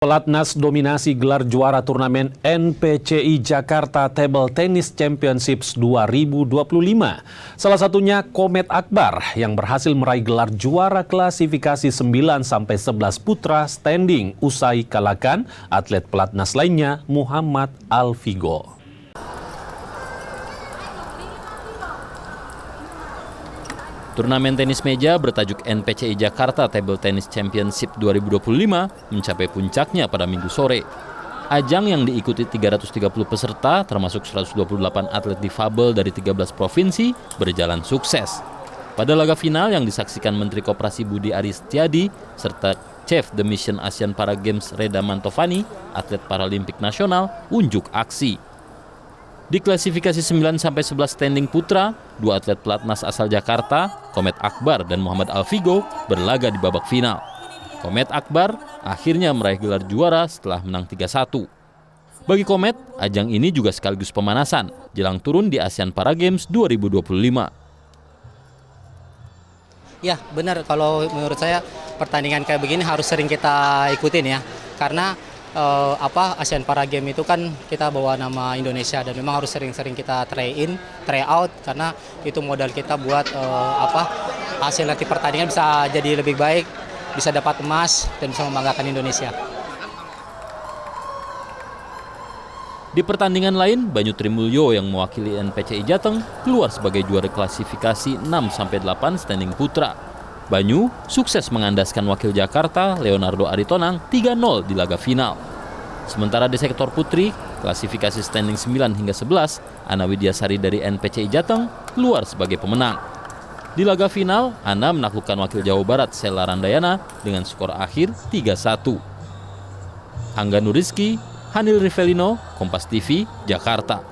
Pelatnas dominasi gelar juara turnamen NPCI Jakarta Table Tennis Championships 2025. Salah satunya Komet Akbar yang berhasil meraih gelar juara klasifikasi 9-11 putra standing usai kalahkan atlet pelatnas lainnya Muhammad Alfigo. Turnamen tenis meja bertajuk NPCI Jakarta Table Tennis Championship 2025 mencapai puncaknya pada Minggu sore. Ajang yang diikuti 330 peserta termasuk 128 atlet difabel dari 13 provinsi berjalan sukses. Pada laga final yang disaksikan Menteri Koperasi Budi Aris Setiadi serta Chef The Mission Asian Para Games Reda Mantovani, atlet Paralimpik Nasional, unjuk aksi. Di klasifikasi 9-11 standing putra, dua atlet pelatnas asal Jakarta, Komet Akbar dan Muhammad Alfigo, berlaga di babak final. Komet Akbar akhirnya meraih gelar juara setelah menang 3-1. Bagi Komet, ajang ini juga sekaligus pemanasan jelang turun di Asian Para Games 2025. Ya benar, kalau menurut saya pertandingan kayak begini harus sering kita ikutin ya. Karena Asian Para Games itu kan kita bawa nama Indonesia dan memang harus sering-sering kita try in, try out karena itu modal kita buat hasil nanti pertandingan bisa jadi lebih baik, bisa dapat emas dan bisa membanggakan Indonesia. Di pertandingan lain, Banyu Trimulyo yang mewakili NPCI Jateng keluar sebagai juara klasifikasi 6-8 standing putra. Banyu sukses mengandaskan wakil Jakarta, Leonardo Aritonang, 3-0 di laga final. Sementara di sektor putri, klasifikasi standing 9 hingga 11, Ana Widyasari dari NPCI Jateng keluar sebagai pemenang. Di laga final, Ana menaklukkan wakil Jawa Barat, Sela Randayana, dengan skor akhir 3-1. Angga Nuriski, Hanil Rivelino, Kompas TV, Jakarta.